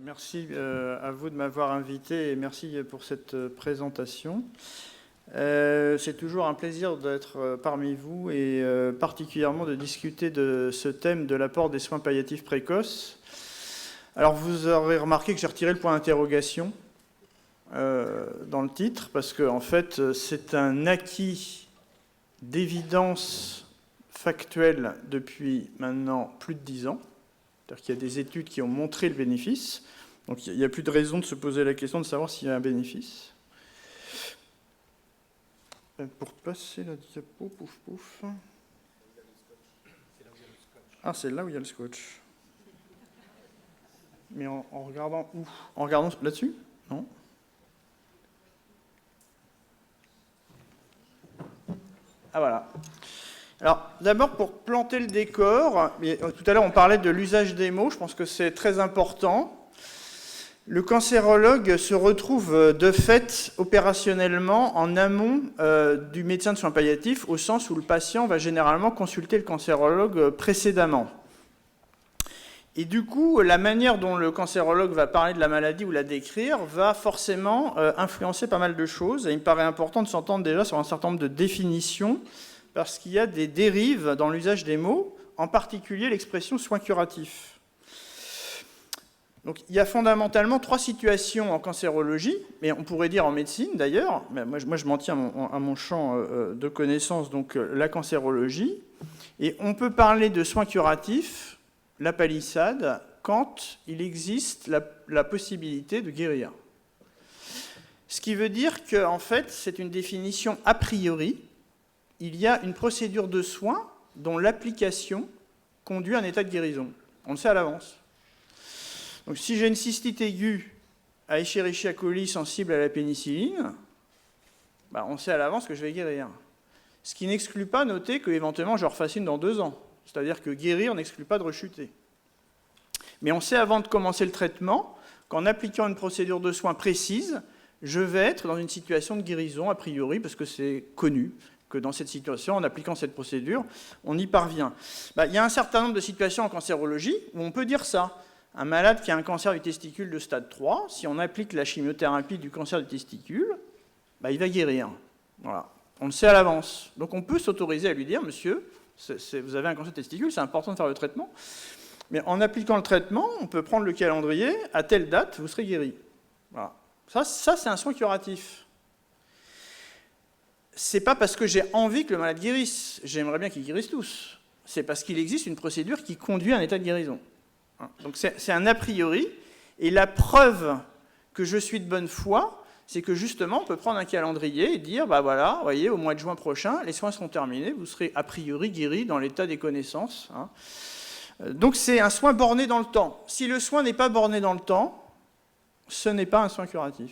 Merci à vous de m'avoir invité et merci pour cette présentation. C'est toujours un plaisir d'être parmi vous et particulièrement de discuter de ce thème de l'apport des soins palliatifs précoces. Alors vous aurez remarqué que j'ai retiré le point d'interrogation dans le titre parce que en fait c'est un acquis d'évidence factuelle depuis maintenant plus de 10 ans. C'est-à-dire qu'il y a des études qui ont montré le bénéfice. Donc il n'y a plus de raison de se poser la question de savoir s'il y a un bénéfice. Pour passer la diapo, pouf pouf. Ah, c'est là où il y a le scotch. Mais en regardant où? En regardant là-dessus? Non? Ah voilà. Alors, d'abord, pour planter le décor, tout à l'heure on parlait de l'usage des mots, je pense que c'est très important. Le cancérologue se retrouve de fait opérationnellement en amont du médecin de soins palliatifs, au sens où le patient va généralement consulter le cancérologue précédemment. Et du coup, la manière dont le cancérologue va parler de la maladie ou la décrire va forcément influencer pas mal de choses. Et il me paraît important de s'entendre déjà sur un certain nombre de définitions, parce qu'il y a des dérives dans l'usage des mots, en particulier l'expression « soins curatifs ». Donc, il y a fondamentalement 3 situations en cancérologie, mais on pourrait dire en médecine d'ailleurs, mais moi je m'en tiens à mon champ de connaissances, donc la cancérologie, et on peut parler de soins curatifs, la palissade, quand il existe la possibilité de guérir. Ce qui veut dire qu'en fait, c'est une définition a priori. Il y a une procédure de soins dont l'application conduit à un état de guérison. On le sait à l'avance. Donc si j'ai une cystite aiguë à Escherichia coli sensible à la pénicilline, on sait à l'avance que je vais guérir. Ce qui n'exclut pas, notez qu'éventuellement je refasse une dans 2 ans. C'est-à-dire que guérir n'exclut pas de rechuter. Mais on sait avant de commencer le traitement qu'en appliquant une procédure de soins précise, je vais être dans une situation de guérison a priori, parce que c'est connu que dans cette situation, en appliquant cette procédure, on y parvient. Il y a un certain nombre de situations en cancérologie où on peut dire ça. Un malade qui a un cancer du testicule de stade 3, si on applique la chimiothérapie du cancer du testicule, il va guérir. Voilà. On le sait à l'avance. Donc on peut s'autoriser à lui dire, monsieur, vous avez un cancer du testicule, c'est important de faire le traitement. Mais en appliquant le traitement, on peut prendre le calendrier, à telle date, vous serez guéri. Voilà. Ça c'est un soin curatif. C'est pas parce que j'ai envie que le malade guérisse. J'aimerais bien qu'ils guérissent tous. C'est parce qu'il existe une procédure qui conduit à un état de guérison. Donc c'est un a priori, et la preuve que je suis de bonne foi, c'est que justement on peut prendre un calendrier et dire, voilà, voyez, au mois de juin prochain, les soins seront terminés, vous serez a priori guéri dans l'état des connaissances. Donc c'est un soin borné dans le temps. Si le soin n'est pas borné dans le temps, ce n'est pas un soin curatif.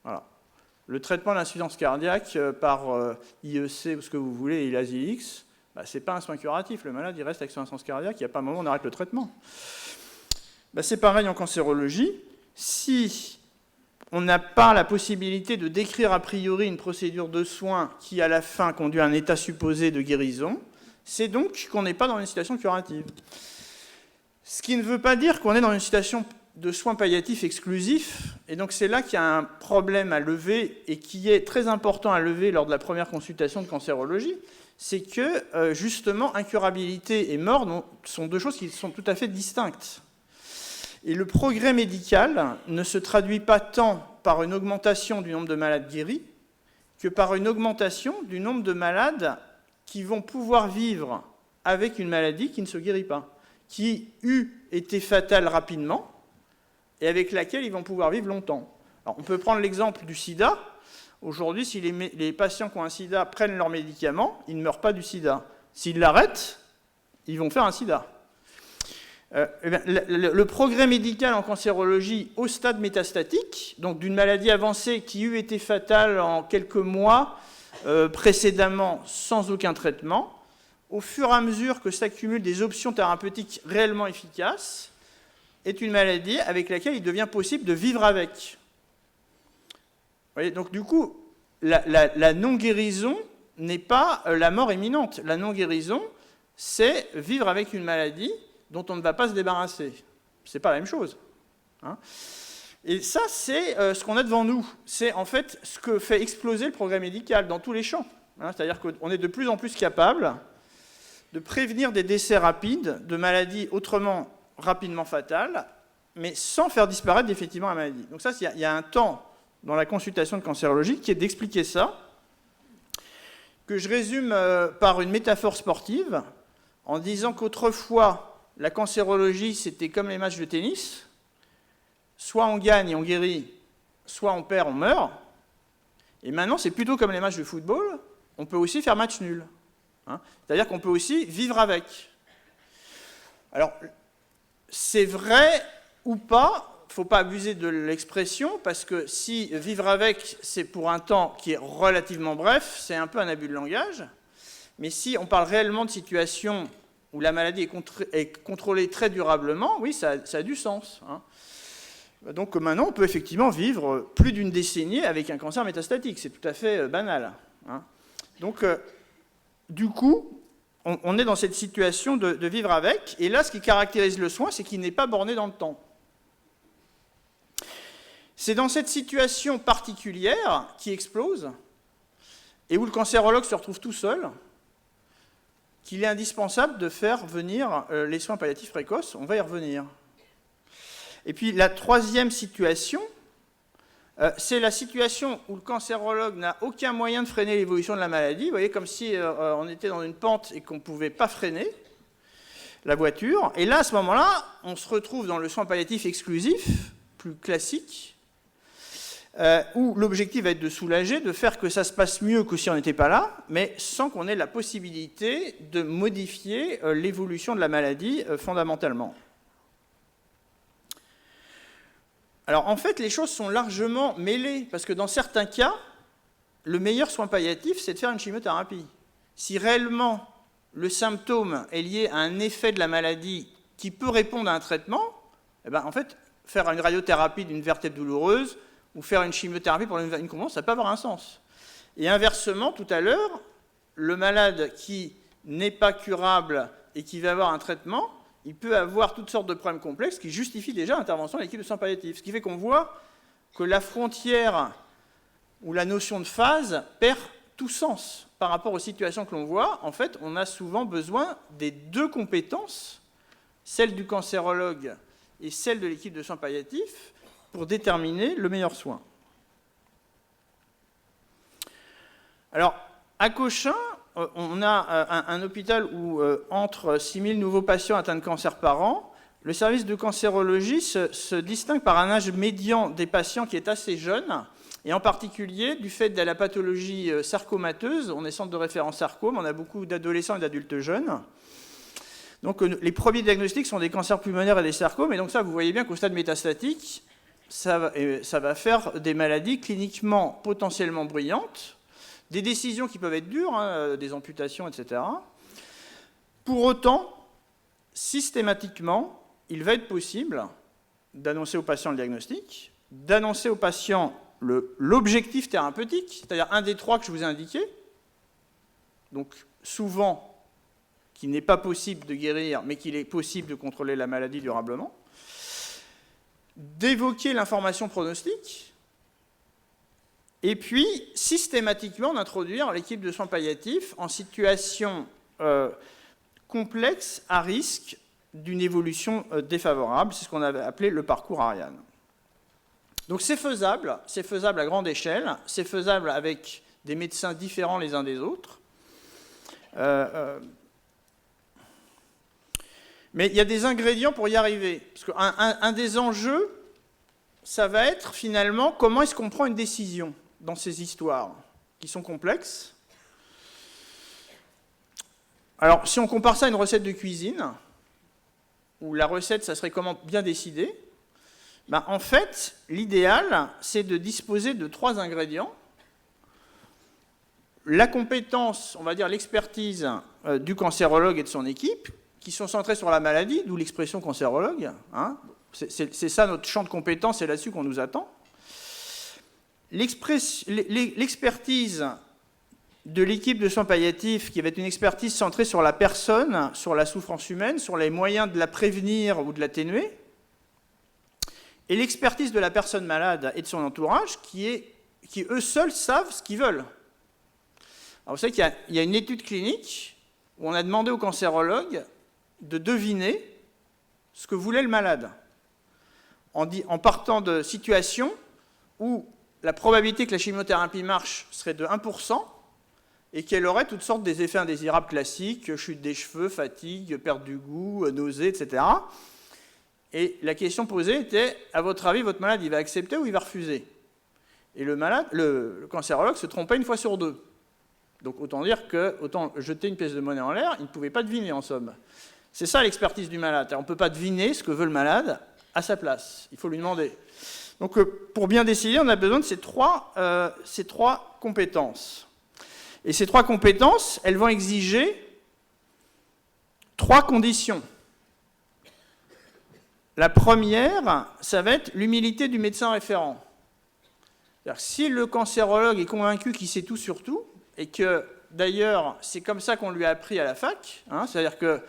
Voilà. Le traitement de l'insuffisance cardiaque par IEC ou ce que vous voulez, et l'Azilix, ce n'est pas un soin curatif. Le malade, il reste avec son insuffisance cardiaque, il n'y a pas un moment où on arrête le traitement. C'est pareil en cancérologie. Si on n'a pas la possibilité de décrire a priori une procédure de soins qui, à la fin, conduit à un état supposé de guérison, c'est donc qu'on n'est pas dans une situation curative. Ce qui ne veut pas dire qu'on est dans une situation de soins palliatifs exclusifs, et donc c'est là qu'il y a un problème à lever, et qui est très important à lever lors de la première consultation de cancérologie, c'est que, justement, incurabilité et mort sont 2 choses qui sont tout à fait distinctes. Et le progrès médical ne se traduit pas tant par une augmentation du nombre de malades guéris que par une augmentation du nombre de malades qui vont pouvoir vivre avec une maladie qui ne se guérit pas, qui eût été fatale rapidement et avec laquelle ils vont pouvoir vivre longtemps. Alors, on peut prendre l'exemple du sida. Aujourd'hui, si les patients qui ont un sida prennent leurs médicaments, ils ne meurent pas du sida. S'ils l'arrêtent, ils vont faire un sida. Le progrès médical en cancérologie au stade métastatique, donc d'une maladie avancée qui eût été fatale en quelques mois précédemment sans aucun traitement, au fur et à mesure que s'accumulent des options thérapeutiques réellement efficaces, est une maladie avec laquelle il devient possible de vivre avec. Vous voyez, donc du coup, la non-guérison n'est pas la mort imminente. La non-guérison, c'est vivre avec une maladie dont on ne va pas se débarrasser. Ce n'est pas la même chose. hein. Et ça, c'est ce qu'on a devant nous. C'est en fait ce que fait exploser le progrès médical dans tous les champs. Hein. C'est-à-dire qu'on est de plus en plus capable de prévenir des décès rapides de maladies autrement rapidement fatales, mais sans faire disparaître définitivement la maladie. Donc ça, il y a un temps dans la consultation de cancérologie qui est d'expliquer ça, que je résume par une métaphore sportive, en disant qu'autrefois, la cancérologie, c'était comme les matchs de tennis. Soit on gagne et on guérit, soit on perd, on meurt. Et maintenant, c'est plutôt comme les matchs de football, on peut aussi faire match nul. Hein. C'est-à-dire qu'on peut aussi vivre avec. Alors, c'est vrai ou pas, il ne faut pas abuser de l'expression, parce que si vivre avec, c'est pour un temps qui est relativement bref, c'est un peu un abus de langage. Mais si on parle réellement de situations où la maladie est contrôlée très durablement, oui, ça a du sens. Hein. Donc maintenant, on peut effectivement vivre plus d'une décennie avec un cancer métastatique. C'est tout à fait banal. Hein. Donc, du coup, on est dans cette situation de vivre avec. Et là, ce qui caractérise le soin, c'est qu'il n'est pas borné dans le temps. C'est dans cette situation particulière qui explose et où le cancérologue se retrouve tout seul qu'il est indispensable de faire venir les soins palliatifs précoces. On va y revenir. Et puis la troisième situation, c'est la situation où le cancérologue n'a aucun moyen de freiner l'évolution de la maladie. Vous voyez, comme si on était dans une pente et qu'on ne pouvait pas freiner la voiture. Et là, à ce moment-là, on se retrouve dans le soin palliatif exclusif, plus classique, où l'objectif va être de soulager, de faire que ça se passe mieux que si on n'était pas là, mais sans qu'on ait la possibilité de modifier l'évolution de la maladie fondamentalement. Alors en fait, les choses sont largement mêlées, parce que dans certains cas, le meilleur soin palliatif, c'est de faire une chimiothérapie. Si réellement le symptôme est lié à un effet de la maladie qui peut répondre à un traitement, eh ben, en fait, faire une radiothérapie d'une vertèbre douloureuse ou faire une chimiothérapie pour une convalescence, ça peut avoir un sens. Et inversement, tout à l'heure, le malade qui n'est pas curable et qui va avoir un traitement, il peut avoir toutes sortes de problèmes complexes qui justifient déjà l'intervention de l'équipe de soins palliatifs. Ce qui fait qu'on voit que la frontière ou la notion de phase perd tout sens par rapport aux situations que l'on voit. En fait, on a souvent besoin des deux compétences, celle du cancérologue et celle de l'équipe de soins palliatifs, pour déterminer le meilleur soin. Alors, à Cochin, on a un hôpital où entre 6 000 nouveaux patients atteints de cancer par an. Le service de cancérologie se distingue par un âge médian des patients qui est assez jeune, et en particulier du fait de la pathologie sarcomateuse. On est centre de référence sarcome, on a beaucoup d'adolescents et d'adultes jeunes. Donc les premiers diagnostics sont des cancers pulmonaires et des sarcomes, et donc ça, vous voyez bien qu'au stade métastatique, ça va faire des maladies cliniquement potentiellement bruyantes, des décisions qui peuvent être dures, hein, des amputations, etc. Pour autant, systématiquement, il va être possible d'annoncer au patient le diagnostic, d'annoncer au patient l'objectif thérapeutique, c'est-à-dire un des trois que je vous ai indiqués, donc souvent qu'il n'est pas possible de guérir, mais qu'il est possible de contrôler la maladie durablement, d'évoquer l'information pronostique, et puis systématiquement d'introduire l'équipe de soins palliatifs en situation complexe à risque d'une évolution défavorable. C'est ce qu'on avait appelé le parcours Ariane. Donc c'est faisable à grande échelle, c'est faisable avec des médecins différents les uns des autres. Mais il y a des ingrédients pour y arriver. Parce qu'un des enjeux, ça va être finalement comment est-ce qu'on prend une décision dans ces histoires qui sont complexes. Alors, si on compare ça à une recette de cuisine, où la recette, ça serait comment bien décider, ben, en fait, l'idéal, c'est de disposer de 3 ingrédients. La compétence, on va dire l'expertise du cancérologue et de son équipe, qui sont centrés sur la maladie, d'où l'expression cancérologue. Hein. C'est ça notre champ de compétences, c'est là-dessus qu'on nous attend. L'expertise de l'équipe de soins palliatifs, qui va être une expertise centrée sur la personne, sur la souffrance humaine, sur les moyens de la prévenir ou de l'atténuer. et l'expertise de la personne malade et de son entourage qui eux seuls savent ce qu'ils veulent. Alors vous savez qu'il y a une étude clinique où on a demandé aux cancérologues de deviner ce que voulait le malade, en partant de situations où la probabilité que la chimiothérapie marche serait de 1%, et qu'elle aurait toutes sortes des effets indésirables classiques, chute des cheveux, fatigue, perte du goût, nausée, etc. Et la question posée était, à votre avis, votre malade, il va accepter ou il va refuser? Et le cancérologue se trompait une fois sur deux. Donc autant dire que, autant jeter une pièce de monnaie en l'air, il ne pouvait pas deviner en somme. C'est ça l'expertise du malade. On ne peut pas deviner ce que veut le malade à sa place. Il faut lui demander. Donc pour bien décider, on a besoin de ces trois compétences. Et ces trois compétences, elles vont exiger trois conditions. La première, ça va être l'humilité du médecin référent. C'est-à-dire, si le cancérologue est convaincu qu'il sait tout sur tout, et que d'ailleurs c'est comme ça qu'on lui a appris à la fac, c'est-à-dire que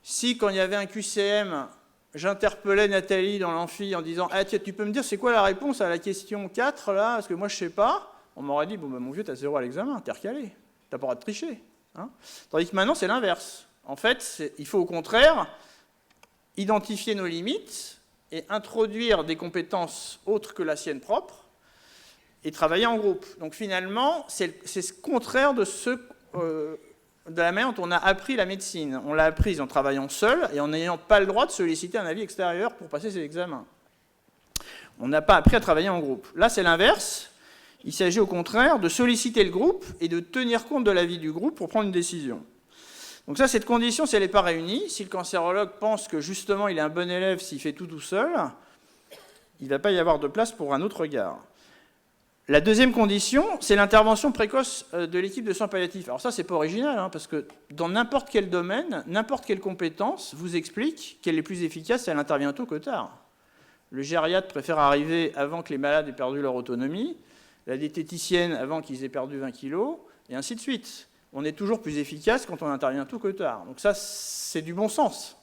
si quand il y avait un QCM, j'interpellais Nathalie dans l'amphi en disant « Ah tiens, tu peux me dire c'est quoi la réponse à la question 4 là, parce que moi je sais pas », on m'aurait dit « Bon ben mon vieux, t'as 0 à l'examen, t'es recalé, t'as pas le droit de tricher. » Tandis que maintenant c'est l'inverse. En fait, il faut au contraire identifier nos limites et introduire des compétences autres que la sienne propre et travailler en groupe. Donc finalement, c'est ce contraire de la manière dont on a appris la médecine. On l'a apprise en travaillant seul et en n'ayant pas le droit de solliciter un avis extérieur pour passer ses examens. On n'a pas appris à travailler en groupe. Là, c'est l'inverse. Il s'agit au contraire de solliciter le groupe et de tenir compte de l'avis du groupe pour prendre une décision. Donc ça, cette condition, si elle n'est pas réunie, si le cancérologue pense que justement il est un bon élève s'il fait tout seul, il ne va pas y avoir de place pour un autre regard. La deuxième condition, c'est l'intervention précoce de l'équipe de soins palliatifs. Alors ça, c'est pas original, parce que dans n'importe quel domaine, n'importe quelle compétence vous explique qu'elle est plus efficace si elle intervient tôt que tard. Le gériatre préfère arriver avant que les malades aient perdu leur autonomie, la diététicienne avant qu'ils aient perdu 20 kilos, et ainsi de suite. On est toujours plus efficace quand on intervient tôt que tard. Donc ça, c'est du bon sens.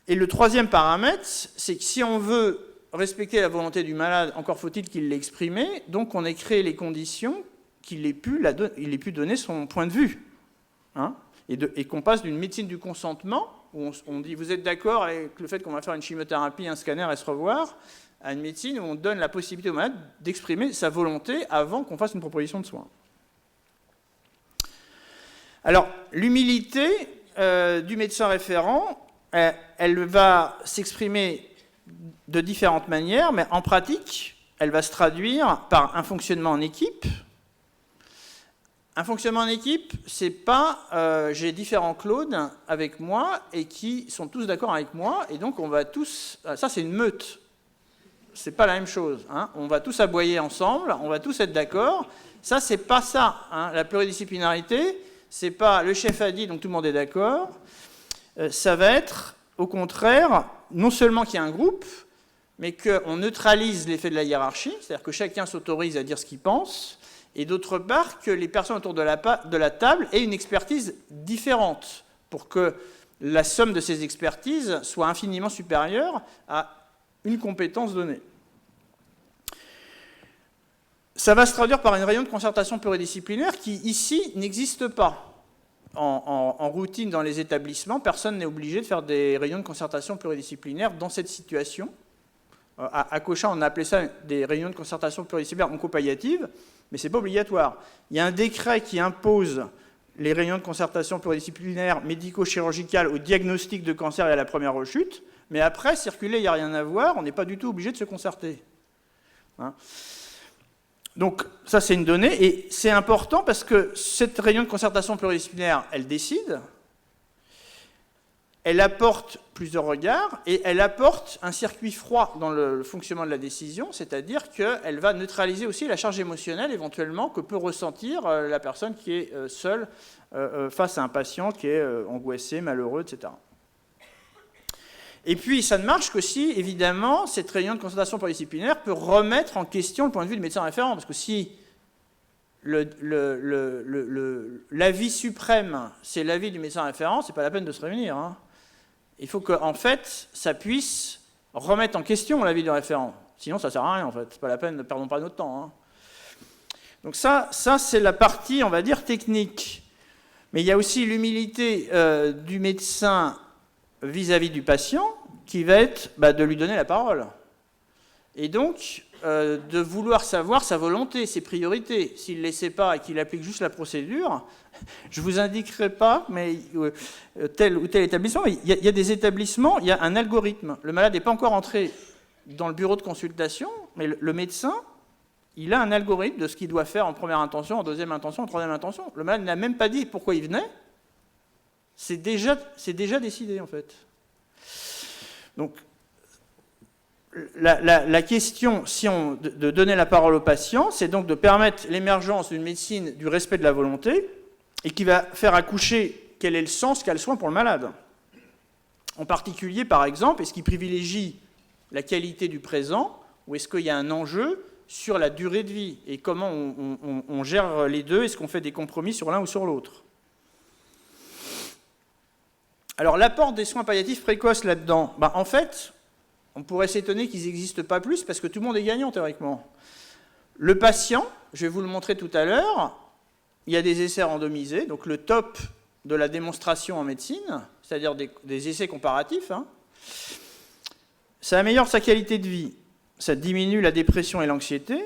Et le troisième paramètre, c'est que si on veut respecter la volonté du malade, encore faut-il qu'il l'ait exprimée, donc on ait créé les conditions qu'il ait pu donner son point de vue. Et qu'on passe d'une médecine du consentement, où on dit « vous êtes d'accord avec le fait qu'on va faire une chimiothérapie, un scanner et se revoir », à une médecine où on donne la possibilité au malade d'exprimer sa volonté avant qu'on fasse une proposition de soins. Alors, l'humilité du médecin référent, elle va s'exprimer de différentes manières, mais en pratique, elle va se traduire par un fonctionnement en équipe. Un fonctionnement en équipe, c'est pas j'ai différents clones avec moi et qui sont tous d'accord avec moi, et donc on va tous... Ça, c'est une meute. C'est pas la même chose. On va tous aboyer ensemble, on va tous être d'accord. Ça, c'est pas ça. La pluridisciplinarité, c'est pas le chef a dit, donc tout le monde est d'accord. Ça va être, au contraire, non seulement qu'il y a un groupe, mais qu'on neutralise l'effet de la hiérarchie, c'est-à-dire que chacun s'autorise à dire ce qu'il pense, et d'autre part, que les personnes autour de la table aient une expertise différente, pour que la somme de ces expertises soit infiniment supérieure à une compétence donnée. Ça va se traduire par une réunion de concertation pluridisciplinaire qui, ici, n'existe pas. En routine dans les établissements, personne n'est obligé de faire des réunions de concertation pluridisciplinaire dans cette situation. À Cochin, on a appelé ça des réunions de concertation pluridisciplinaire oncopalliative, mais ce n'est pas obligatoire. Il y a un décret qui impose les réunions de concertation pluridisciplinaire médico-chirurgicales au diagnostic de cancer et à la première rechute, mais après, circuler, il n'y a rien à voir, on n'est pas du tout obligé de se concerter. Donc ça, c'est une donnée, et c'est important parce que cette réunion de concertation pluridisciplinaire, elle décide, elle apporte plusieurs regards, et elle apporte un circuit froid dans le fonctionnement de la décision, c'est-à-dire qu'elle va neutraliser aussi la charge émotionnelle, éventuellement, que peut ressentir la personne qui est seule face à un patient qui est angoissé, malheureux, etc. Et puis, ça ne marche que si, évidemment, cette réunion de concertation pluridisciplinaire peut remettre en question le point de vue du médecin référent. Parce que si l'avis suprême, c'est l'avis du médecin référent, ce n'est pas la peine de se réunir. Il faut qu'en fait, ça puisse remettre en question l'avis du référent. Sinon, ça ne sert à rien, en fait. C'est pas la peine, ne perdons pas notre temps. Hein. Donc ça c'est la partie, on va dire, technique. Mais il y a aussi l'humilité du médecin vis-à-vis du patient, qui va être de lui donner la parole. Et donc, de vouloir savoir sa volonté, ses priorités. S'il ne les sait pas et qu'il applique juste la procédure, je ne vous indiquerai pas, mais tel ou tel établissement, il y a des établissements, il y a un algorithme. Le malade n'est pas encore entré dans le bureau de consultation, mais le médecin, il a un algorithme de ce qu'il doit faire en première intention, en deuxième intention, en troisième intention. Le malade n'a même pas dit pourquoi il venait. C'est déjà décidé, en fait. Donc, la question, de donner la parole au patient, c'est donc de permettre l'émergence d'une médecine du respect de la volonté et qui va faire accoucher quel est le sens qu'a le soin pour le malade. En particulier, par exemple, est-ce qu'il privilégie la qualité du présent ou est-ce qu'il y a un enjeu sur la durée de vie et comment on gère les deux, est-ce qu'on fait des compromis sur l'un ou sur l'autre. Alors, l'apport des soins palliatifs précoces là-dedans, en fait, on pourrait s'étonner qu'ils n'existent pas plus parce que tout le monde est gagnant théoriquement. Le patient, je vais vous le montrer tout à l'heure, il y a des essais randomisés, donc le top de la démonstration en médecine, c'est-à-dire des essais comparatifs, hein, ça améliore sa qualité de vie, ça diminue la dépression et l'anxiété,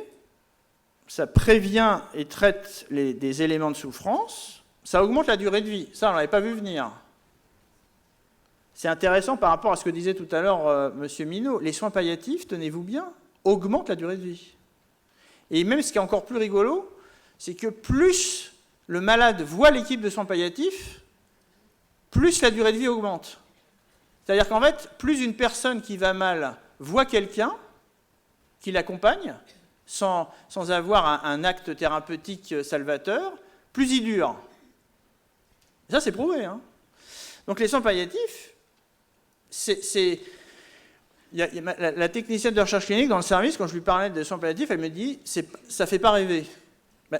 ça prévient et traite des éléments de souffrance, ça augmente la durée de vie, ça on ne l'avait pas vu venir. C'est intéressant par rapport à ce que disait tout à l'heure M. Minot. Les soins palliatifs, tenez-vous bien, augmentent la durée de vie. Et même ce qui est encore plus rigolo, c'est que plus le malade voit l'équipe de soins palliatifs, plus la durée de vie augmente. C'est-à-dire qu'en fait, plus une personne qui va mal voit quelqu'un qui l'accompagne, sans avoir un acte thérapeutique salvateur, plus il dure. Et ça, c'est prouvé. Hein. Donc les soins palliatifs, la technicienne de recherche clinique dans le service, quand je lui parlais des soins palliatifs, elle me dit « ça ne fait pas rêver ».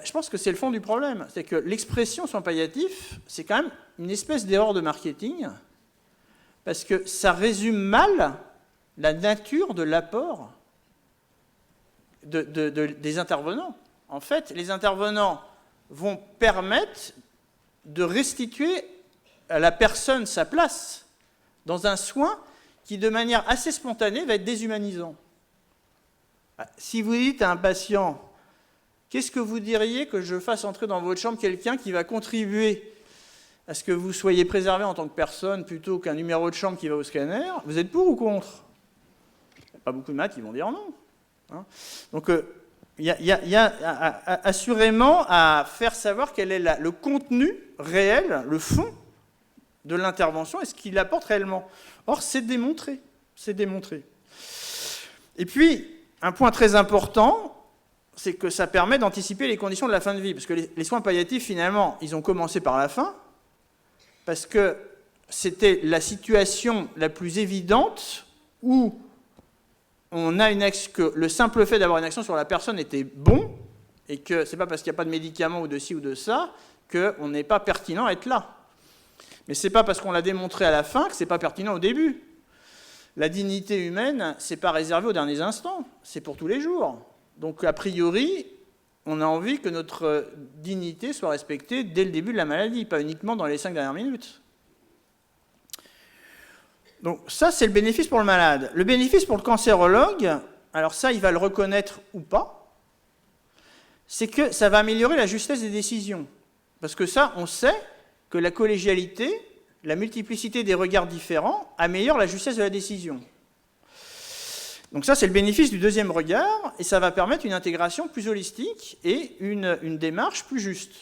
Je pense que c'est le fond du problème. C'est que l'expression soins palliatifs, c'est quand même une espèce d'erreur de marketing, parce que ça résume mal la nature de l'apport des intervenants. En fait, les intervenants vont permettre de restituer à la personne sa place dans un soin qui, de manière assez spontanée, va être déshumanisant. Si vous dites à un patient, qu'est-ce que vous diriez que je fasse entrer dans votre chambre quelqu'un qui va contribuer à ce que vous soyez préservé en tant que personne plutôt qu'un numéro de chambre qui va au scanner, vous êtes pour ou contre? Il n'y a pas beaucoup de maths qui vont dire non. Hein. Donc, il y a assurément à faire savoir quel est le contenu réel, le fond de l'intervention et ce qu'il apporte réellement. Or, c'est démontré. C'est démontré. Et puis, un point très important, c'est que ça permet d'anticiper les conditions de la fin de vie. Parce que les soins palliatifs, finalement, ils ont commencé par la fin, parce que c'était la situation la plus évidente où on a que le simple fait d'avoir une action sur la personne était bon, et que ce n'est pas parce qu'il n'y a pas de médicaments ou de ci ou de ça qu'on n'est pas pertinent à être là. Mais ce n'est pas parce qu'on l'a démontré à la fin que ce n'est pas pertinent au début. La dignité humaine, ce n'est pas réservé aux derniers instants, c'est pour tous les jours. Donc, a priori, on a envie que notre dignité soit respectée dès le début de la maladie, pas uniquement dans les 5 dernières minutes. Donc ça, c'est le bénéfice pour le malade. Le bénéfice pour le cancérologue, alors ça, il va le reconnaître ou pas, c'est que ça va améliorer la justesse des décisions. Parce que ça, on sait que la collégialité, la multiplicité des regards différents, améliore la justesse de la décision. Donc ça, c'est le bénéfice du deuxième regard, et ça va permettre une intégration plus holistique et une démarche plus juste.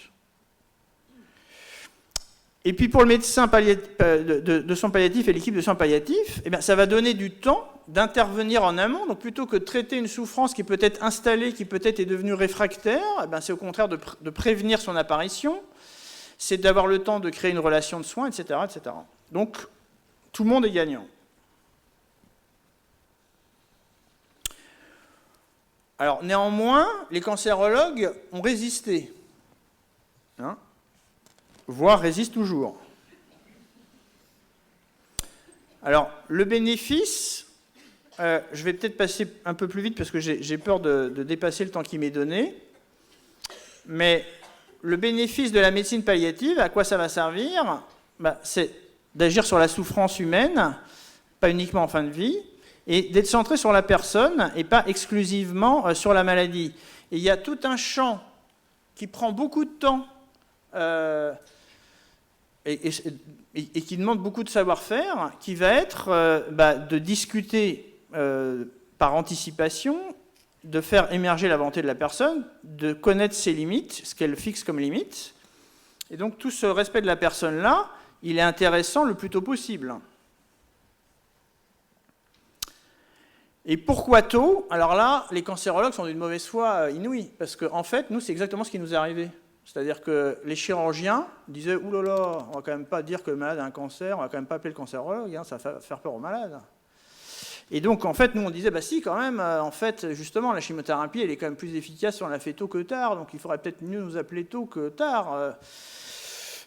Et puis pour le médecin de soins palliatifs et l'équipe de soins palliatifs, eh bien, ça va donner du temps d'intervenir en amont. Donc plutôt que de traiter une souffrance qui peut être installée, qui peut-être est devenue réfractaire, eh bien, c'est au contraire de prévenir son apparition, c'est d'avoir le temps de créer une relation de soins, etc., etc. Donc tout le monde est gagnant. Alors néanmoins, les cancérologues ont résisté. Voire résistent toujours. Alors, le bénéfice, je vais peut-être passer un peu plus vite parce que j'ai peur de dépasser le temps qui m'est donné. Mais le bénéfice de la médecine palliative, à quoi ça va servir? C'est d'agir sur la souffrance humaine, pas uniquement en fin de vie, et d'être centré sur la personne et pas exclusivement sur la maladie. Et il y a tout un champ qui prend beaucoup de temps et qui demande beaucoup de savoir-faire, qui va être de discuter par anticipation, de faire émerger la volonté de la personne, de connaître ses limites, ce qu'elle fixe comme limite. Et donc tout ce respect de la personne-là, il est intéressant le plus tôt possible. Et pourquoi tôt? Alors là, les cancérologues sont d'une mauvaise foi inouïe, parce qu'en fait, nous, c'est exactement ce qui nous est arrivé. C'est-à-dire que les chirurgiens disaient « Ouh là là, on va quand même pas dire que le malade a un cancer, on va quand même pas appeler le cancérologue, ça va faire peur au malade. » Et donc, en fait, nous, on disait, si, quand même, en fait, justement, la chimiothérapie, elle est quand même plus efficace si on la fait tôt que tard, donc il faudrait peut-être mieux nous appeler tôt que tard.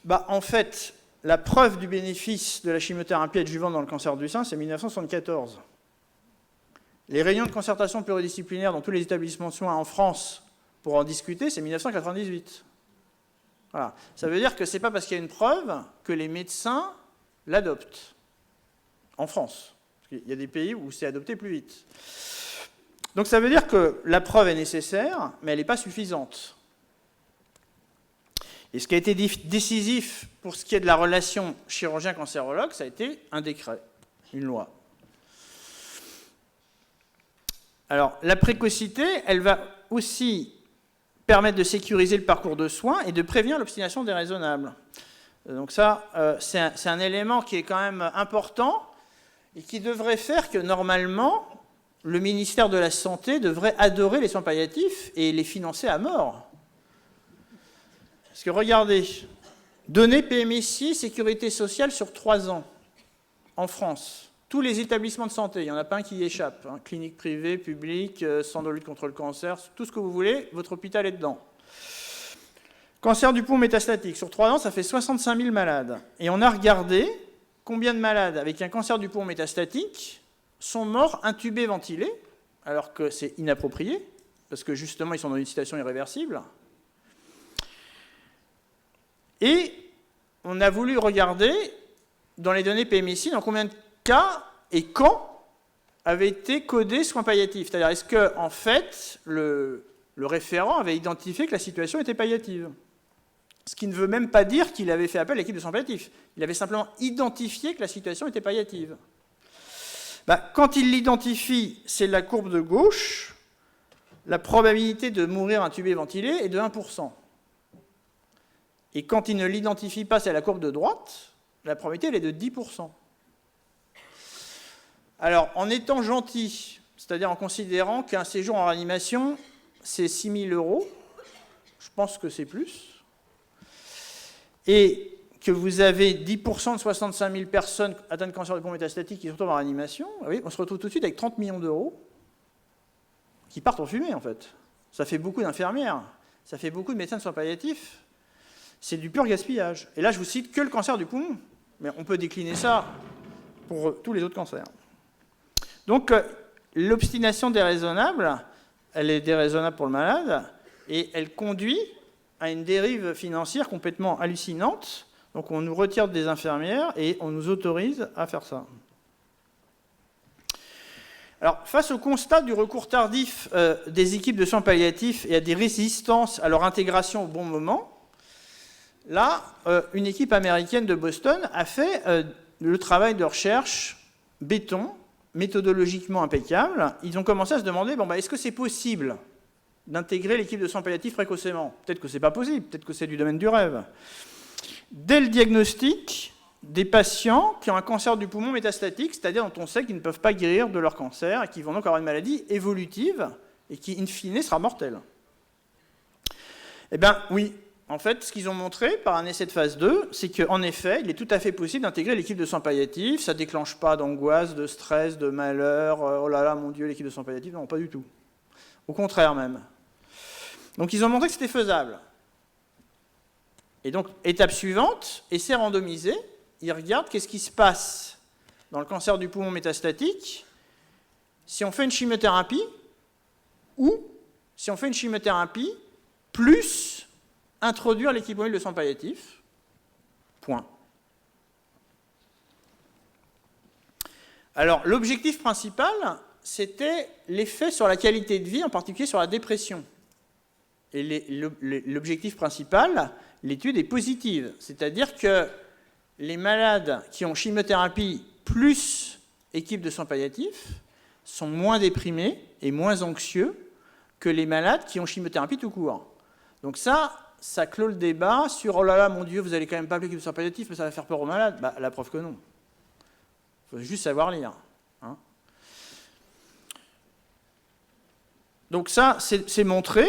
En fait, la preuve du bénéfice de la chimiothérapie adjuvante dans le cancer du sein, c'est 1974. Les réunions de concertation pluridisciplinaire dans tous les établissements de soins en France pour en discuter, c'est 1998. Voilà. Ça veut dire que ce n'est pas parce qu'il y a une preuve que les médecins l'adoptent en France. Il y a des pays où c'est adopté plus vite. Donc ça veut dire que la preuve est nécessaire, mais elle n'est pas suffisante. Et ce qui a été décisif pour ce qui est de la relation chirurgien-cancérologue, ça a été un décret, une loi. Alors la précocité, elle va aussi permettre de sécuriser le parcours de soins et de prévenir l'obstination déraisonnable. Donc ça, c'est un élément qui est quand même important, et qui devrait faire que, normalement, le ministère de la Santé devrait adorer les soins palliatifs et les financer à mort. Parce que, regardez, données PMSI, sécurité sociale sur 3 ans, en France. Tous les établissements de santé, il n'y en a pas un qui y échappe. Clinique privée, publique, centre de lutte contre le cancer, tout ce que vous voulez, votre hôpital est dedans. Cancer du poumon métastatique, sur 3 ans, ça fait 65 000 malades. Et on a regardé combien de malades avec un cancer du poumon métastatique sont morts intubés, ventilés, alors que c'est inapproprié, parce que justement, ils sont dans une situation irréversible. Et on a voulu regarder, dans les données PMSI, dans combien de cas et quand avaient été codés soins palliatifs. C'est-à-dire, est-ce que, en fait, le référent avait identifié que la situation était palliative? Ce qui ne veut même pas dire qu'il avait fait appel à l'équipe de soins palliatifs. Il avait simplement identifié que la situation était palliative. Quand il l'identifie, c'est la courbe de gauche, la probabilité de mourir intubé ventilé est de 1%. Et quand il ne l'identifie pas, c'est la courbe de droite, la probabilité elle est de 10%. Alors, en étant gentil, c'est-à-dire en considérant qu'un séjour en réanimation, c'est 6 000 €, je pense que c'est plus, et que vous avez 10% de 65 000 personnes atteintes de cancer du poumon métastatique qui se retrouvent en réanimation, oui, on se retrouve tout de suite avec 30 millions d'euros qui partent en fumée, en fait. Ça fait beaucoup d'infirmières, ça fait beaucoup de médecins de soins palliatifs. C'est du pur gaspillage. Et là, je vous cite que le cancer du poumon, mais on peut décliner ça pour tous les autres cancers. Donc, l'obstination déraisonnable, elle est déraisonnable pour le malade, et elle conduit à une dérive financière complètement hallucinante. Donc on nous retire des infirmières et on nous autorise à faire ça. Alors, face au constat du recours tardif des équipes de soins palliatifs et à des résistances à leur intégration au bon moment, là, une équipe américaine de Boston a fait le travail de recherche béton, méthodologiquement impeccable. Ils ont commencé à se demander, est-ce que c'est possible d'intégrer l'équipe de soins palliatifs précocement? Peut-être que ce n'est pas possible, peut-être que c'est du domaine du rêve. Dès le diagnostic, des patients qui ont un cancer du poumon métastatique, c'est-à-dire dont on sait qu'ils ne peuvent pas guérir de leur cancer et qui vont donc avoir une maladie évolutive et qui, in fine, sera mortelle. Eh bien, oui. En fait, ce qu'ils ont montré par un essai de phase 2, c'est qu'en effet, il est tout à fait possible d'intégrer l'équipe de soins palliatifs. Ça ne déclenche pas d'angoisse, de stress, de malheur. Oh là là, mon Dieu, l'équipe de soins palliatifs. Non, pas du tout. Au contraire même. Donc ils ont montré que c'était faisable. Et donc, étape suivante, essai randomisé, ils regardent qu'est-ce qui se passe dans le cancer du poumon métastatique si on fait une chimiothérapie ou si on fait une chimiothérapie plus introduire l'équipemobile de soins palliatifs. Point. Alors, l'objectif principal, c'était l'effet sur la qualité de vie, en particulier sur la dépression. Et l'objectif principal, l'étude est positive. C'est-à-dire que les malades qui ont chimiothérapie plus équipe de soins palliatifs sont moins déprimés et moins anxieux que les malades qui ont chimiothérapie tout court. Donc ça clôt le débat sur « Oh là là, mon Dieu, vous allez quand même pas appeler l'équipe de soins palliatifs, mais ça va faire peur aux malades ». Bah, la preuve que non. Il faut juste savoir lire. Hein. Donc ça, c'est montré.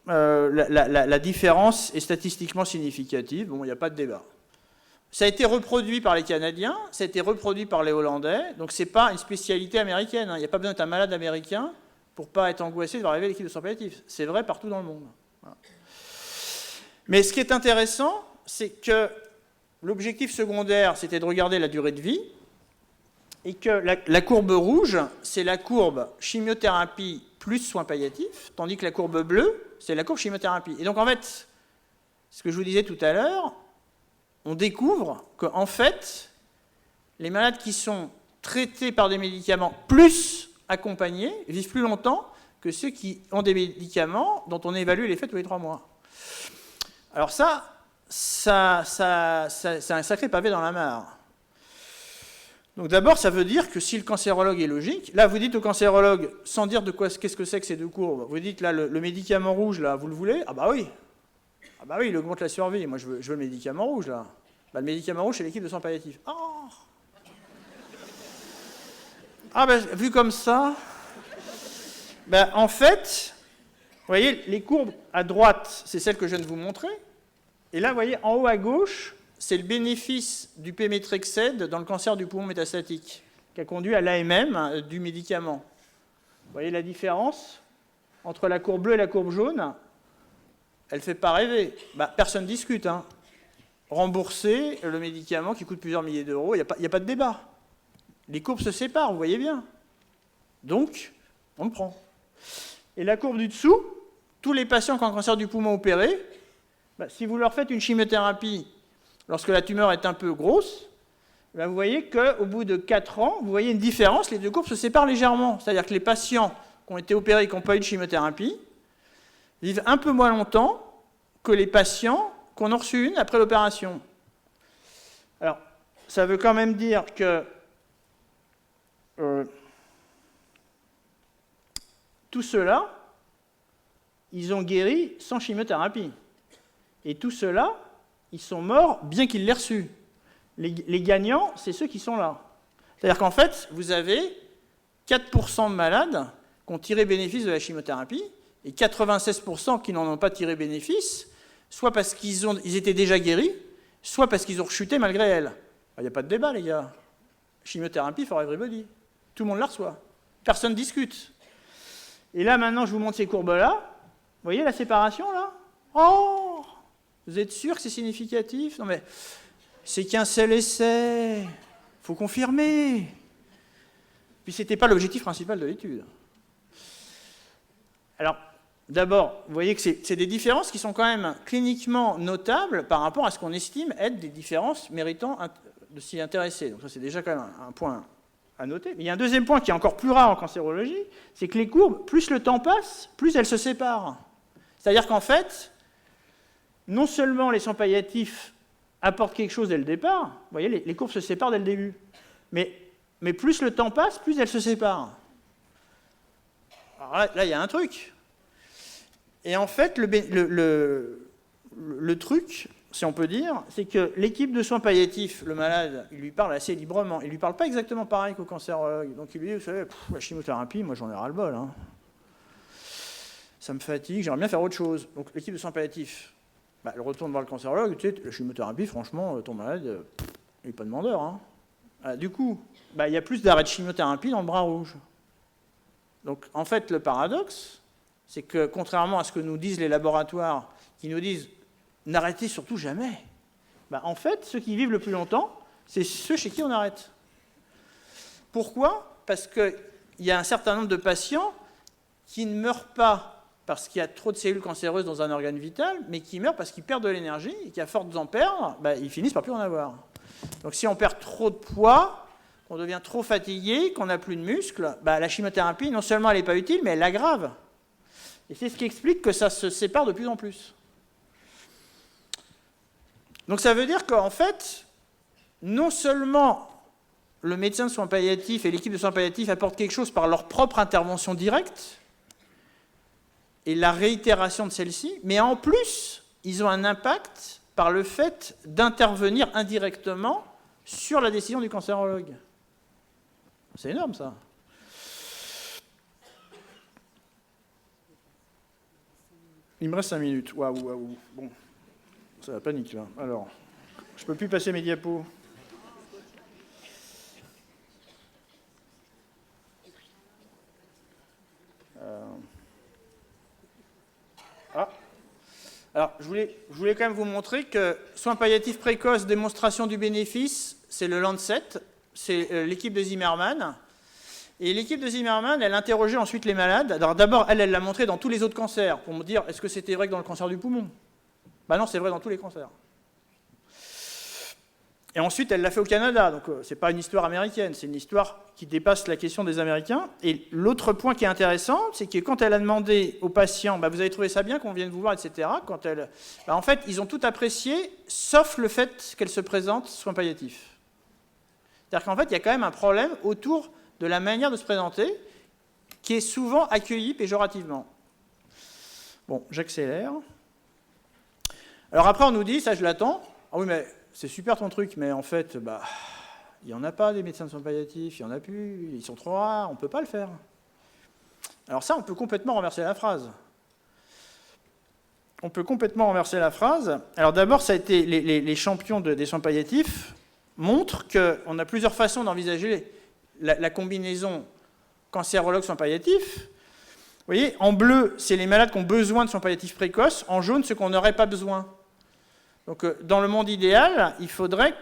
La différence est statistiquement significative. Bon, il n'y a pas de débat. Ça a été reproduit par les Canadiens, ça a été reproduit par les Hollandais, donc ce n'est pas une spécialité américaine. Hein. Il n'y a pas besoin d'être un malade américain pour ne pas être angoissé de voir arriver l'équipe de soins palliatifs. C'est vrai partout dans le monde. Voilà. Mais ce qui est intéressant, c'est que l'objectif secondaire, c'était de regarder la durée de vie, et que la courbe rouge, c'est la courbe chimiothérapie plus soins palliatifs, tandis que la courbe bleue, c'est la courbe chimiothérapie. Et donc en fait, ce que je vous disais tout à l'heure, on découvre qu'en fait, les malades qui sont traités par des médicaments plus accompagnés vivent plus longtemps que ceux qui ont des médicaments dont on évalue l'effet tous les 3 mois. Alors c'est un sacré pavé dans la mare. Donc d'abord, ça veut dire que si le cancérologue est logique, là vous dites au cancérologue, sans dire de quoi, qu'est-ce que c'est que ces deux courbes, vous dites là, le médicament rouge, là, vous le voulez? Ah bah oui. Ah bah oui, il augmente la survie. Moi, je veux le médicament rouge, là. Bah, le médicament rouge, c'est l'équipe de soins palliatifs. Oh. Ah bah, vu comme ça, bah, en fait, vous voyez, les courbes à droite, c'est celles que je viens de vous montrer. Et là, vous voyez, en haut à gauche, c'est le bénéfice du pémétrexède dans le cancer du poumon métastatique, qui a conduit à l'AMM du médicament. Vous voyez la différence entre la courbe bleue et la courbe jaune? Elle ne fait pas rêver. Bah, personne ne discute. Hein. Rembourser le médicament qui coûte plusieurs milliers d'euros, il n'y a pas de débat. Les courbes se séparent, vous voyez bien. Donc, on le prend. Et la courbe du dessous, tous les patients qui ont un cancer du poumon opéré, bah, si vous leur faites une chimiothérapie lorsque la tumeur est un peu grosse, bah, vous voyez qu'au bout de 4 ans, vous voyez une différence, les deux courbes se séparent légèrement. C'est-à-dire que les patients qui ont été opérés et qui n'ont pas eu de chimiothérapie vivent un peu moins longtemps que les patients qui en ont reçu une après l'opération. Alors, ça veut quand même dire que tout cela, ils ont guéri sans chimiothérapie. Et tout cela, ils sont morts bien qu'ils l'aient reçu. Les gagnants, c'est ceux qui sont là. C'est-à-dire qu'en fait, vous avez 4% de malades qui ont tiré bénéfice de la chimiothérapie, et 96% qui n'en ont pas tiré bénéfice, soit parce qu'ils étaient déjà guéris, soit parce qu'ils ont rechuté malgré elle. Il n'y a pas de débat, les gars. Chimiothérapie for everybody. Tout le monde la reçoit. Personne ne discute. Et là, maintenant, je vous montre ces courbes-là. Vous voyez la séparation, là? Oh! Vous êtes sûr que c'est significatif? Non, mais c'est qu'un seul essai. Il faut confirmer. Puis, ce n'était pas l'objectif principal de l'étude. Alors, d'abord, vous voyez que c'est des différences qui sont quand même cliniquement notables par rapport à ce qu'on estime être des différences méritant de s'y intéresser. Donc ça, c'est déjà quand même un point à noter. Mais il y a un deuxième point qui est encore plus rare en cancérologie, c'est que les courbes, plus le temps passe, plus elles se séparent. C'est-à-dire qu'en fait, non seulement les soins palliatifs apportent quelque chose dès le départ, vous voyez, les courbes se séparent dès le début, mais plus le temps passe, plus elles se séparent. Alors là, il y a un truc. Et en fait, le truc, si on peut dire, c'est que l'équipe de soins palliatifs, le malade, il lui parle assez librement. Il ne lui parle pas exactement pareil qu'au cancérologue. Donc il lui dit, vous savez, la chimiothérapie, moi j'en ai ras-le-bol. Hein. Ça me fatigue, j'aimerais bien faire autre chose. Donc l'équipe de soins palliatifs, elle retourne voir le cancérologue, tu sais, la chimiothérapie, franchement, ton malade, il n'est pas demandeur. Hein. Du coup, il y a plus d'arrêts de chimiothérapie dans le bras rouge. Donc, en fait, le paradoxe, c'est que, contrairement à ce que nous disent les laboratoires, qui nous disent « n'arrêtez surtout jamais », en fait, ceux qui vivent le plus longtemps, c'est ceux chez qui on arrête. Pourquoi? Parce qu'il il y a un certain nombre de patients qui ne meurent pas parce qu'il y a trop de cellules cancéreuses dans un organe vital, mais qui meurent parce qu'ils perdent de l'énergie et qu'à force d'en perdre, ils finissent par plus en avoir. Donc si on perd trop de poids, qu'on devient trop fatigué, qu'on n'a plus de muscles, la chimiothérapie, non seulement elle n'est pas utile, mais elle l'aggrave. Et c'est ce qui explique que ça se sépare de plus en plus. Donc ça veut dire qu'en fait, non seulement le médecin de soins palliatifs et l'équipe de soins palliatifs apportent quelque chose par leur propre intervention directe et la réitération de celle-ci, mais en plus, ils ont un impact par le fait d'intervenir indirectement sur la décision du cancérologue. C'est énorme, ça. Il me reste 5 minutes. Waouh. Bon, ça va panique, là. Alors, je ne peux plus passer mes diapos. Alors, je voulais quand même vous montrer que soins palliatifs précoces, démonstration du bénéfice, c'est le Lancet, c'est l'équipe de Zimmerman. Et l'équipe de Zimmerman, elle interrogeait ensuite les malades. Alors d'abord, elle l'a montré dans tous les autres cancers, pour me dire, est-ce que c'était vrai que dans le cancer du poumon? Non, c'est vrai dans tous les cancers. Et ensuite, elle l'a fait au Canada, donc ce n'est pas une histoire américaine, c'est une histoire qui dépasse la question des Américains. Et l'autre point qui est intéressant, c'est que quand elle a demandé aux patients, vous avez trouvé ça bien qu'on vienne vous voir, etc., en fait, ils ont tout apprécié, sauf le fait qu'elle se présente soins palliatifs. C'est-à-dire qu'en fait, il y a quand même un problème autour de la manière de se présenter, qui est souvent accueilli péjorativement. Bon, j'accélère. Alors après, on nous dit, ça je l'attends, ah oui, mais c'est super ton truc, mais en fait, il n'y en a pas des médecins de soins palliatifs, il n'y en a plus, ils sont trop rares, on ne peut pas le faire. Alors ça, on peut complètement renverser la phrase. Alors d'abord, ça a été les champions des soins palliatifs montrent qu'on a plusieurs façons d'envisager la combinaison cancérologue-soins palliatifs. Vous voyez, en bleu, c'est les malades qui ont besoin de soins palliatifs précoces, en jaune, ceux qu'on n'aurait pas besoin. Donc, dans le monde idéal, il faudrait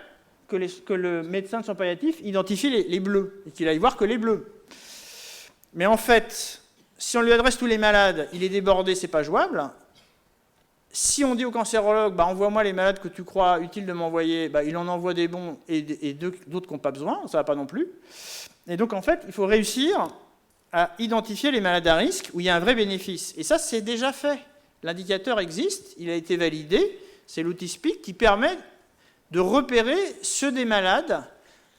que le médecin de soins palliatifs identifie les bleus, et qu'il aille voir que les bleus. Mais en fait, si on lui adresse tous les malades, il est débordé, c'est pas jouable. Si on dit au cancérologue, envoie-moi les malades que tu crois utile de m'envoyer, il en envoie des bons et d'autres qui n'ont pas besoin, ça ne va pas non plus. Et donc, en fait, il faut réussir à identifier les malades à risque où il y a un vrai bénéfice. Et ça, c'est déjà fait. L'indicateur existe, il a été validé. C'est l'outil SPIC qui permet de repérer ceux des malades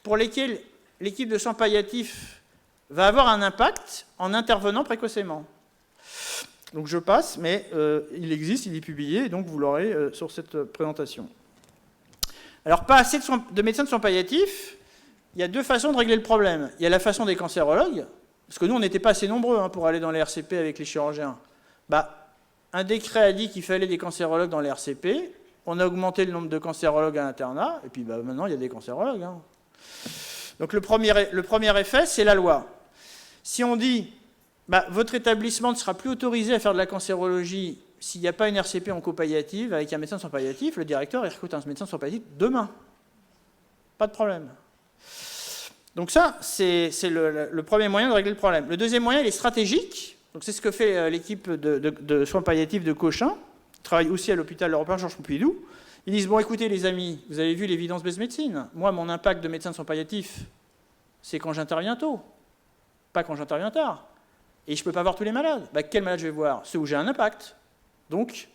pour lesquels l'équipe de soins palliatifs va avoir un impact en intervenant précocement. Donc je passe, mais il est publié, et donc vous l'aurez sur cette présentation. Alors, pas assez de médecins de soins palliatifs, il y a deux façons de régler le problème. Il y a la façon des cancérologues, parce que nous, on n'était pas assez nombreux pour aller dans les RCP avec les chirurgiens. Un décret a dit qu'il fallait des cancérologues dans les RCP, on a augmenté le nombre de cancérologues à l'internat, et puis maintenant, il y a des cancérologues. Donc le premier effet, c'est la loi. Si on dit, votre établissement ne sera plus autorisé à faire de la cancérologie s'il n'y a pas une RCP oncopalliative avec un médecin de soins palliatifs, le directeur, il recrute un médecin de soins palliatifs demain. Pas de problème. Donc ça, c'est le premier moyen de régler le problème. Le deuxième moyen, il est stratégique. Donc c'est ce que fait l'équipe de soins palliatifs de Cochin, qui travaille aussi à l'hôpital européen Georges Pompidou. Ils disent, écoutez les amis, vous avez vu l'évidence-based médecine. Moi, mon impact de médecin de soins palliatifs, c'est quand j'interviens tôt, pas quand j'interviens tard. Et je ne peux pas voir tous les malades. Quels malades je vais voir? Ceux où j'ai un impact. Donc,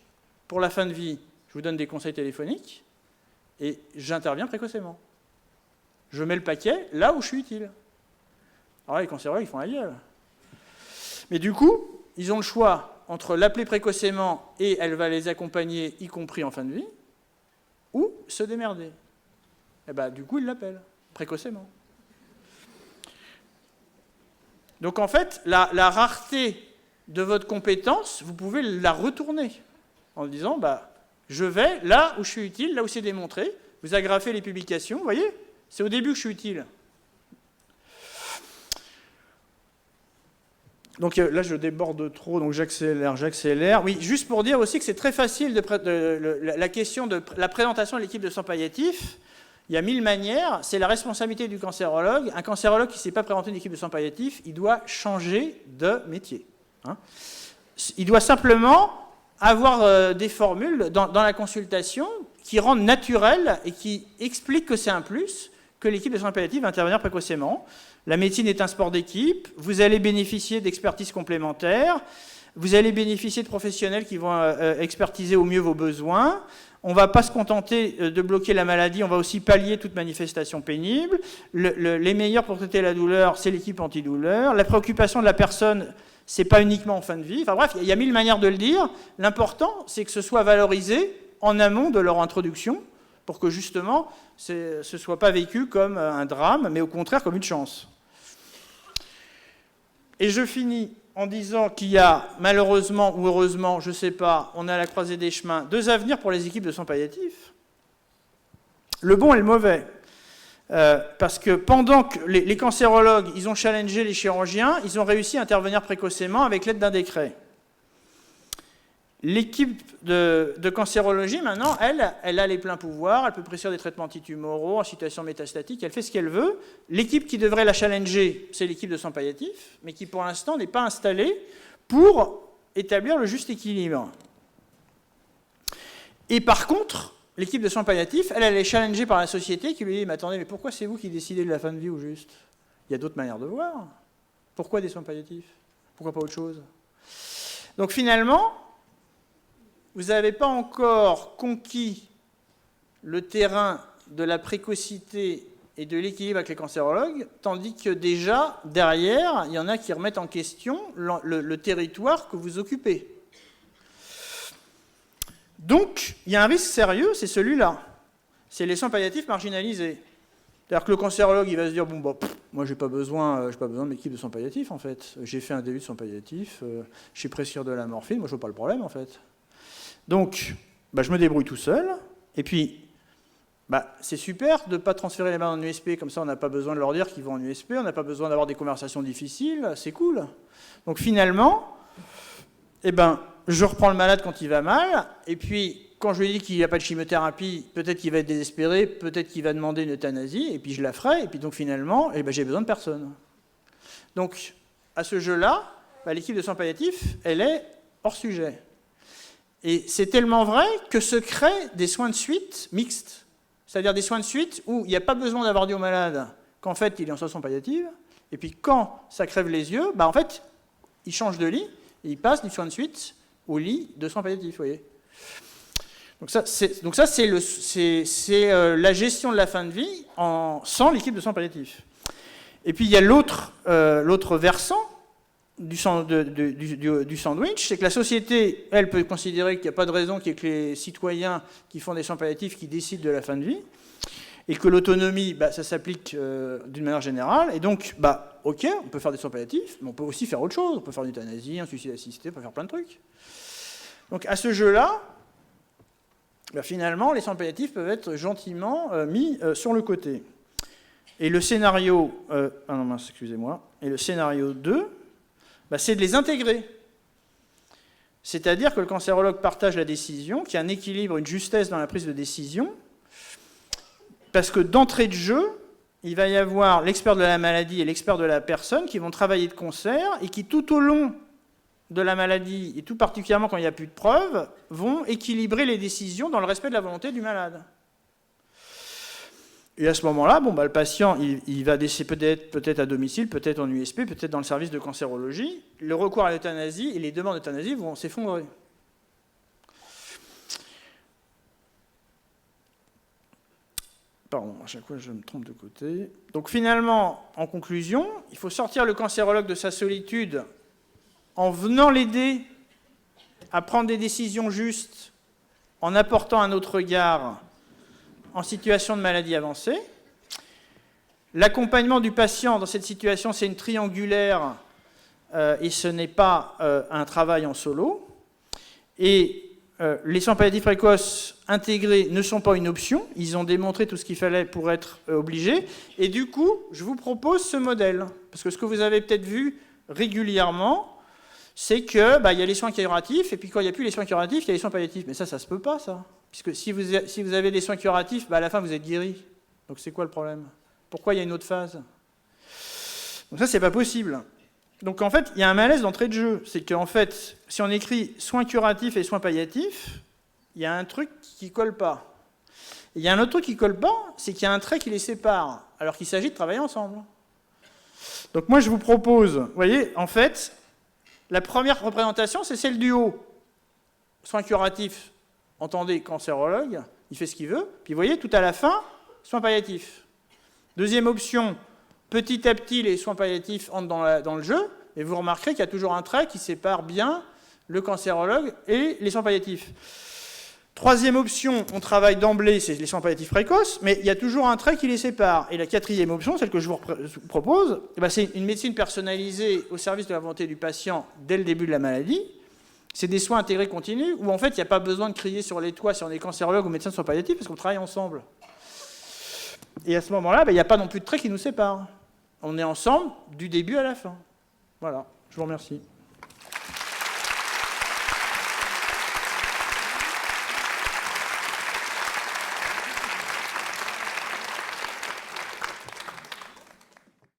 pour la fin de vie, je vous donne des conseils téléphoniques et j'interviens précocement. Je mets le paquet là où je suis utile. Alors là, les cancérologues, ils font la gueule. Mais du coup, ils ont le choix entre l'appeler précocement et elle va les accompagner, y compris en fin de vie, ou se démerder. Et du coup, ils l'appellent précocement. Donc en fait, la rareté de votre compétence, vous pouvez la retourner en disant, je vais là où je suis utile, là où c'est démontré. Vous agrafez les publications, vous voyez, c'est au début que je suis utile. Donc là, je déborde trop, donc j'accélère. Oui, juste pour dire aussi que c'est très facile la question de la présentation de l'équipe de soins palliatifs. Il y a 1000 manières, c'est la responsabilité du cancérologue. Un cancérologue qui ne s'est pas présenté une équipe de soins palliatifs, il doit changer de métier. Hein. Il doit simplement avoir des formules dans la consultation qui rendent naturel et qui expliquent que c'est un plus, que l'équipe de soins palliatifs va intervenir précocement. La médecine est un sport d'équipe, vous allez bénéficier d'expertises complémentaires, vous allez bénéficier de professionnels qui vont expertiser au mieux vos besoins. On ne va pas se contenter de bloquer la maladie, on va aussi pallier toute manifestation pénible. Les meilleurs pour traiter la douleur, c'est l'équipe antidouleur. La préoccupation de la personne, ce n'est pas uniquement en fin de vie. Enfin bref, il y a 1000 manières de le dire. L'important, c'est que ce soit valorisé en amont de leur introduction, pour que justement, ce ne soit pas vécu comme un drame, mais au contraire comme une chance. Et je finis en disant qu'il y a, malheureusement ou heureusement, je ne sais pas, on est à la croisée des chemins, 2 avenirs pour les équipes de soins palliatifs. Le bon et le mauvais. Parce que pendant que les cancérologues, ils ont challengé les chirurgiens, ils ont réussi à intervenir précocement avec l'aide d'un décret. L'équipe de cancérologie, maintenant, elle a les pleins pouvoirs, elle peut prescrire des traitements antitumoraux en situation métastatique, elle fait ce qu'elle veut. L'équipe qui devrait la challenger, c'est l'équipe de soins palliatifs, mais qui pour l'instant n'est pas installée pour établir le juste équilibre. Et par contre, l'équipe de soins palliatifs, elle est challengée par la société qui lui dit « Mais attendez, mais pourquoi c'est vous qui décidez de la fin de vie au juste ? Il y a d'autres manières de voir. Pourquoi des soins palliatifs ? Pourquoi pas autre chose ?» Donc finalement, vous n'avez pas encore conquis le terrain de la précocité et de l'équilibre avec les cancérologues, tandis que déjà, derrière, il y en a qui remettent en question le territoire que vous occupez. Donc, il y a un risque sérieux, c'est celui-là. C'est les soins palliatifs marginalisés. C'est-à-dire que le cancérologue, il va se dire, bon, bah, moi, j'ai pas besoin de l'équipe de soins palliatifs, en fait. J'ai fait un début de soins palliatifs, je sais prescrire de la morphine, moi, je vois pas le problème, en fait. Donc, je me débrouille tout seul, et puis, c'est super de ne pas transférer les malades en USP, comme ça on n'a pas besoin de leur dire qu'ils vont en USP, on n'a pas besoin d'avoir des conversations difficiles, c'est cool. Donc finalement, je reprends le malade quand il va mal, et puis quand je lui dis qu'il n'y a pas de chimiothérapie, peut-être qu'il va être désespéré, peut-être qu'il va demander une euthanasie, et puis je la ferai, et puis donc finalement, j'ai besoin de personne. Donc, à ce jeu-là, l'équipe de soins palliatifs, elle est hors sujet. Et c'est tellement vrai que se créent des soins de suite mixtes. C'est-à-dire des soins de suite où il n'y a pas besoin d'avoir dit au malade qu'en fait il est en situation palliative, et puis quand ça crève les yeux, en fait, il change de lit, et il passe du soin de suite au lit de soins palliatifs, vous voyez. Donc ça, c'est la gestion de la fin de vie sans l'équipe de soins palliatifs. Et puis il y a l'autre versant du sandwich, c'est que la société, elle, peut considérer qu'il n'y a pas de raison qu'il y ait que les citoyens qui font des soins palliatifs qui décident de la fin de vie, et que l'autonomie, ça s'applique d'une manière générale, et donc, ok, on peut faire des soins palliatifs, mais on peut aussi faire autre chose, on peut faire une euthanasie, un suicide assisté, on peut faire plein de trucs. Donc à ce jeu-là, finalement, les soins palliatifs peuvent être gentiment mis sur le côté. Et le scénario... Et le scénario 2... c'est de les intégrer. C'est-à-dire que le cancérologue partage la décision, qu'il y a un équilibre, une justesse dans la prise de décision, parce que d'entrée de jeu, il va y avoir l'expert de la maladie et l'expert de la personne qui vont travailler de concert et qui, tout au long de la maladie, et tout particulièrement quand il n'y a plus de preuves, vont équilibrer les décisions dans le respect de la volonté du malade. Et à ce moment-là, le patient, il va décéder peut-être à domicile, peut-être en USP, peut-être dans le service de cancérologie. Le recours à l'euthanasie et les demandes d'euthanasie vont s'effondrer. Pardon, à chaque fois je me trompe de côté. Donc finalement, en conclusion, il faut sortir le cancérologue de sa solitude en venant l'aider à prendre des décisions justes, en apportant un autre regard en situation de maladie avancée. L'accompagnement du patient dans cette situation, c'est une triangulaire et ce n'est pas un travail en solo. Et les soins palliatifs précoces intégrés ne sont pas une option. Ils ont démontré tout ce qu'il fallait pour être obligés. Et du coup, je vous propose ce modèle. Parce que ce que vous avez peut-être vu régulièrement, c'est qu'il y a les soins curatifs, et puis quand il n'y a plus les soins curatifs, il y a les soins palliatifs. Mais ça se peut pas, ça. Puisque si vous avez des soins curatifs, à la fin, vous êtes guéri. Donc c'est quoi le problème? Pourquoi il y a une autre phase? Donc ça, c'est pas possible. Donc en fait, il y a un malaise d'entrée de jeu. C'est qu'en fait, si on écrit soins curatifs et soins palliatifs, il y a un truc qui colle pas. Et il y a un autre truc qui colle pas, c'est qu'il y a un trait qui les sépare, alors qu'il s'agit de travailler ensemble. Donc moi, je vous propose, vous voyez, en fait, la première représentation, c'est celle du haut. Soins curatifs, entendez, cancérologue, il fait ce qu'il veut. Puis vous voyez, tout à la fin, soins palliatifs. Deuxième option, petit à petit, les soins palliatifs entrent dans le jeu, et vous remarquerez qu'il y a toujours un trait qui sépare bien le cancérologue et les soins palliatifs. Troisième option, on travaille d'emblée, c'est les soins palliatifs précoces, mais il y a toujours un trait qui les sépare. Et la quatrième option, celle que je vous propose, c'est une médecine personnalisée au service de la volonté du patient dès le début de la maladie. C'est des soins intégrés continus, où en fait, il n'y a pas besoin de crier sur les toits si on est cancérologue ou médecin de soins palliatifs, parce qu'on travaille ensemble. Et à ce moment-là, il n'y a pas non plus de trait qui nous sépare. On est ensemble du début à la fin. Voilà, je vous remercie.